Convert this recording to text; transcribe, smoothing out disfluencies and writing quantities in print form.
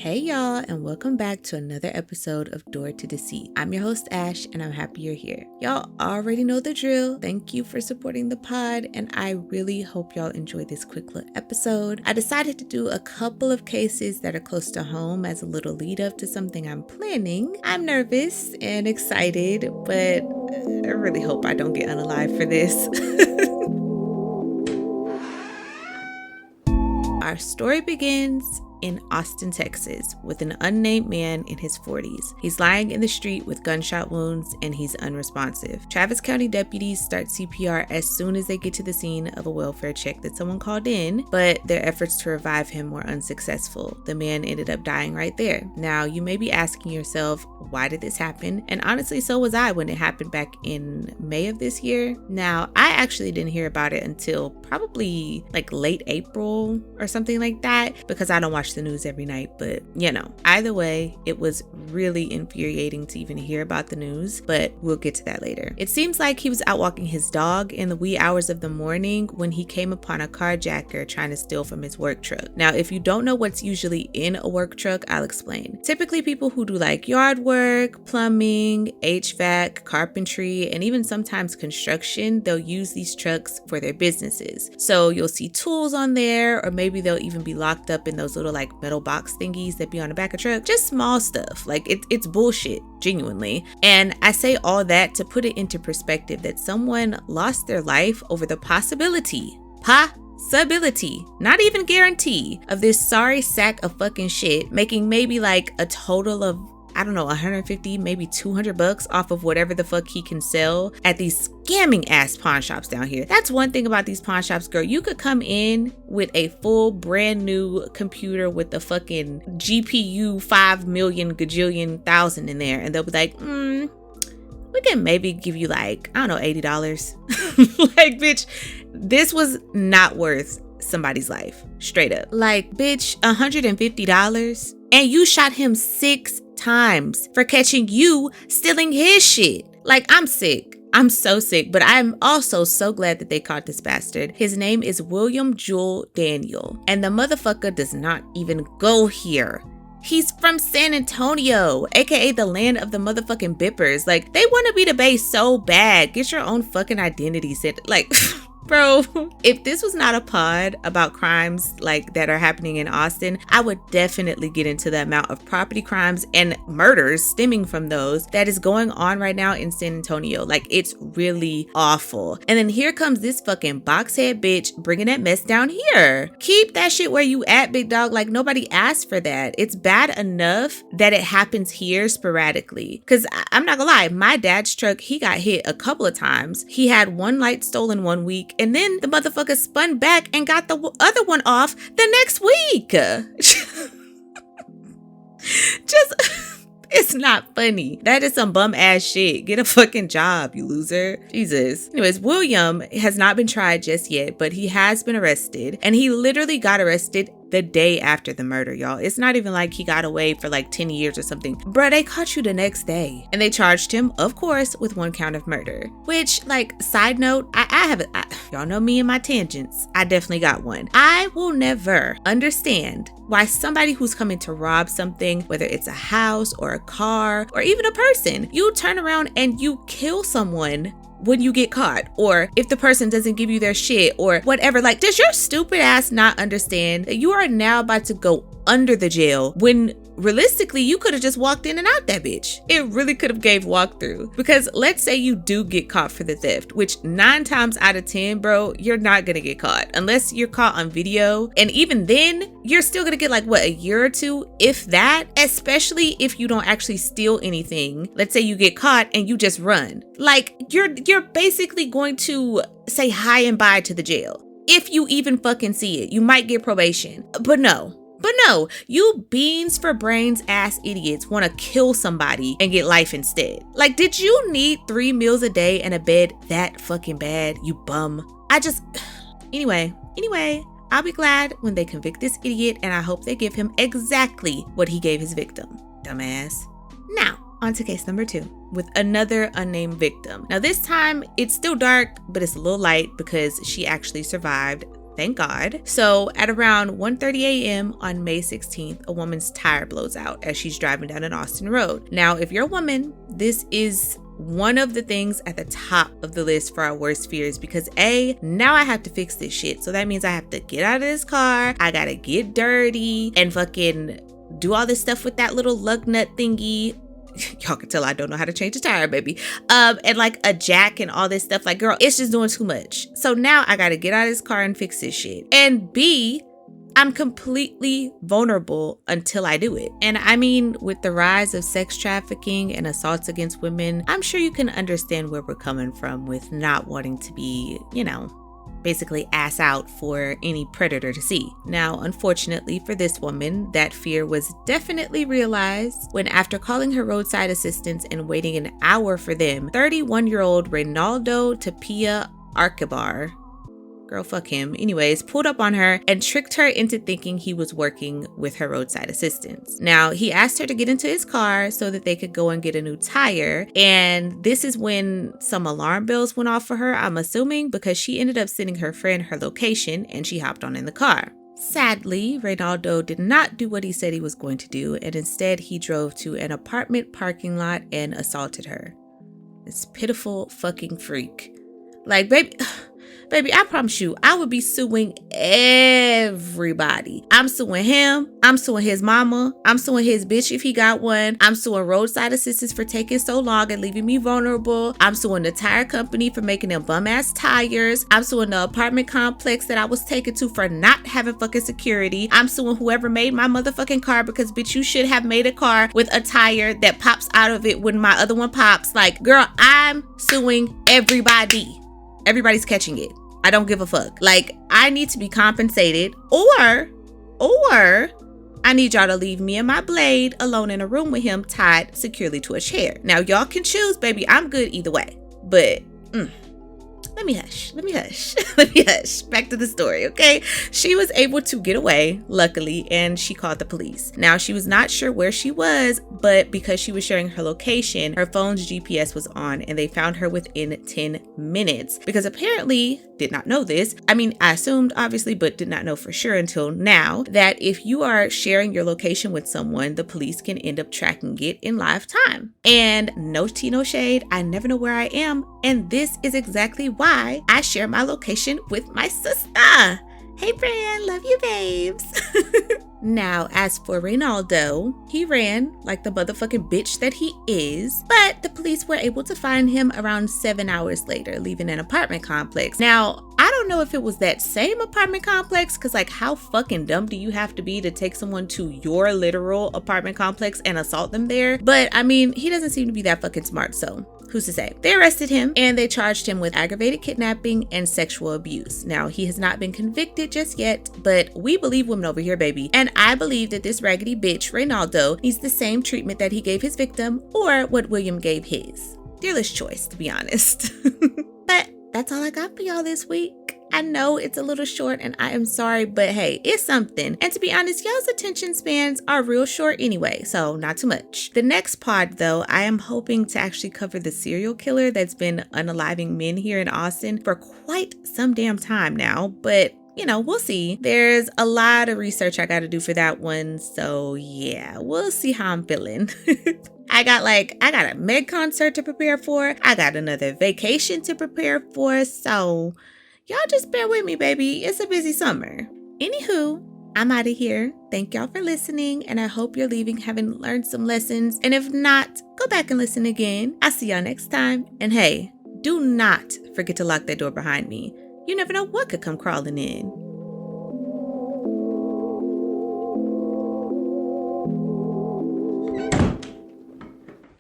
Hey y'all, and welcome back to another episode of Door to Deceit. I'm your host Ash, and I'm happy you're here. Y'all already know the drill. Thank you for supporting the pod, and I really hope y'all enjoy this quick little episode. I decided to do a couple of cases that are close to home as a little lead up to something I'm planning. I'm nervous and excited, but I really hope I don't get unalived for this. Our story begins in Austin, Texas, with an unnamed man in his 40s. He's lying in the street with gunshot wounds and he's unresponsive. Travis County deputies start CPR as soon as they get to the scene of a welfare check that someone called in, but their efforts to revive him were unsuccessful. The man ended up dying right there. Now, you may be asking yourself, why did this happen? And honestly, so was I when it happened back in May of this year. Now, I actually didn't hear about it until probably like late April or something like that, because I don't watch the news every night, but either way, it was really infuriating to even hear about the news, but we'll get to that later. It seems like he was out walking his dog in the wee hours of the morning when he came upon a carjacker trying to steal from his work truck. Now, if you don't know what's usually in a work truck, I'll explain. Typically, people who do like yard work, plumbing, HVAC, carpentry, and even sometimes construction, they'll use these trucks for their businesses. So you'll see tools on there, or maybe they'll even be locked up in those little like metal box thingies that be on the back of truck. Just small stuff. Like it's bullshit, genuinely. And I say all that to put it into perspective that someone lost their life over the possibility, not even guarantee, of this sorry sack of fucking shit making maybe like a total of, I don't know, 150, maybe $200 off of whatever the fuck he can sell at these scamming ass pawn shops down here. That's one thing about these pawn shops, girl. You could come in with a full brand new computer with the fucking GPU 5 million gajillion thousand in there, and they'll be like, we can maybe give you like, I don't know, $80. Like, bitch, this was not worth somebody's life. Straight up. Like, bitch, $150? And you shot him 6 times for catching you stealing his shit. Like, I'm sick. I'm so sick, but I'm also so glad that they caught this bastard. His name is William Jewel Daniel, and the motherfucker does not even go here. He's from San Antonio, aka the land of the motherfucking bippers. Like, they want to be the base so bad. Get your own fucking identity set. Like, bro, if this was not a pod about crimes like that are happening in Austin, I would definitely get into the amount of property crimes and murders stemming from those that is going on right now in San Antonio. Like, it's really awful. And then here comes this fucking boxhead bitch bringing that mess down here. Keep that shit where you at, big dog. Like, nobody asked for that. It's bad enough that it happens here sporadically. Because I'm not gonna lie, my dad's truck, he got hit a couple of times. He had one light stolen one week, and then the motherfucker spun back and got the other one off the next week. Just, it's not funny. That is some bum ass shit. Get a fucking job, you loser. Jesus. Anyways, William has not been tried just yet, but he has been arrested, and he literally got arrested the day after the murder, y'all. It's not even like he got away for like 10 years or something. Bruh, they caught you the next day. And they charged him, of course, with 1 count of murder. Which, like, side note, y'all know me and my tangents. I definitely got one. I will never understand why somebody who's coming to rob something, whether it's a house or a car or even a person, you turn around and you kill someone when you get caught, or if the person doesn't give you their shit or whatever. Like, does your stupid ass not understand that you are now about to go under the jail when realistically you could have just walked in and out that bitch? It really could have gave walkthrough. Because let's say you do get caught for the theft, which 9 times out of 10, bro, you're not gonna get caught unless you're caught on video, and even then you're still gonna get like what, a year or 2, if that, especially if you don't actually steal anything. Let's say you get caught and you just run, like you're basically going to say hi and bye to the jail. If you even fucking see it, you might get probation. But no, you beans for brains ass idiots want to kill somebody and get life instead. Like, did you need 3 meals a day and a bed that fucking bad, you bum? Anyway, I'll be glad when they convict this idiot, and I hope they give him exactly what he gave his victim. Dumbass. Now, on to case number 2 with another unnamed victim. Now this time it's still dark, but it's a little light because she actually survived, Thank God. So at around 1:30 a.m. on May 16th, a woman's tire blows out as she's driving down an Austin road. Now, if you're a woman, this is one of the things at the top of the list for our worst fears, because now I have to fix this shit. So that means I have to get out of this car. I gotta get dirty and fucking do all this stuff with that little lug nut thingy. Y'all can tell I don't know how to change a tire, baby. And like a jack and all this stuff. Like, girl, it's just doing too much. So now I gotta get out of this car and fix this shit. And B, I'm completely vulnerable until I do it. And I mean, with the rise of sex trafficking and assaults against women, I'm sure you can understand where we're coming from with not wanting to be, basically ass out for any predator to see. Now, unfortunately for this woman, that fear was definitely realized when, after calling her roadside assistance and waiting an hour for them, 31-year-old Reynaldo Tapia Archibar, girl, fuck him, anyways, pulled up on her and tricked her into thinking he was working with her roadside assistance. Now, he asked her to get into his car so that they could go and get a new tire. And this is when some alarm bells went off for her, I'm assuming, because she ended up sending her friend her location and she hopped on in the car. Sadly, Reynaldo did not do what he said he was going to do, and instead he drove to an apartment parking lot and assaulted her. This pitiful fucking freak. Like, baby, I promise you, I would be suing everybody. I'm suing him. I'm suing his mama. I'm suing his bitch if he got one. I'm suing roadside assistance for taking so long and leaving me vulnerable. I'm suing the tire company for making them bum ass tires. I'm suing the apartment complex that I was taken to for not having fucking security. I'm suing whoever made my motherfucking car, because bitch, you should have made a car with a tire that pops out of it when my other one pops. Like, girl, I'm suing everybody. Everybody's catching it. I don't give a fuck. Like, I need to be compensated, or I need y'all to leave me and my blade alone in a room with him tied securely to a chair. Now, y'all can choose, baby. I'm good either way. But let me hush. Back to the story, okay? She was able to get away, luckily, and she called the police. Now, she was not sure where she was, but because she was sharing her location, her phone's GPS was on, and they found her within 10 minutes. Because apparently, did not know this. I mean, I assumed, obviously, but did not know for sure until now, that if you are sharing your location with someone, the police can end up tracking it in live time. And no tea, no shade, I never know where I am, and this is exactly why I share my location with my sister. Hey, Fran, love you, babes. Now, as for Reynaldo, he ran like the motherfucking bitch that he is, but the police were able to find him around 7 hours later, leaving an apartment complex. Now, I don't know if it was that same apartment complex, because like, how fucking dumb do you have to be to take someone to your literal apartment complex and assault them there? But I mean, he doesn't seem to be that fucking smart, so who's to say? They arrested him and they charged him with aggravated kidnapping and sexual abuse. Now, he has not been convicted just yet, but we believe women over here, baby. And I believe that this raggedy bitch, Reynaldo, needs the same treatment that he gave his victim, or what William gave his. Dearest choice, to be honest. But that's all I got for y'all this week. I know it's a little short and I am sorry, but hey, it's something. And to be honest, y'all's attention spans are real short anyway, so not too much. The next pod, though, I am hoping to actually cover the serial killer that's been unaliving men here in Austin for quite some damn time now, but we'll see. There's a lot of research I got to do for that one, so yeah, we'll see how I'm feeling. I got a Meg concert to prepare for. I got another vacation to prepare for, so y'all just bear with me, baby. It's a busy summer. Anywho, I'm out of here. Thank y'all for listening, and I hope you're leaving having learned some lessons. And if not, go back and listen again. I'll see y'all next time. And hey, do not forget to lock that door behind me. You never know what could come crawling in.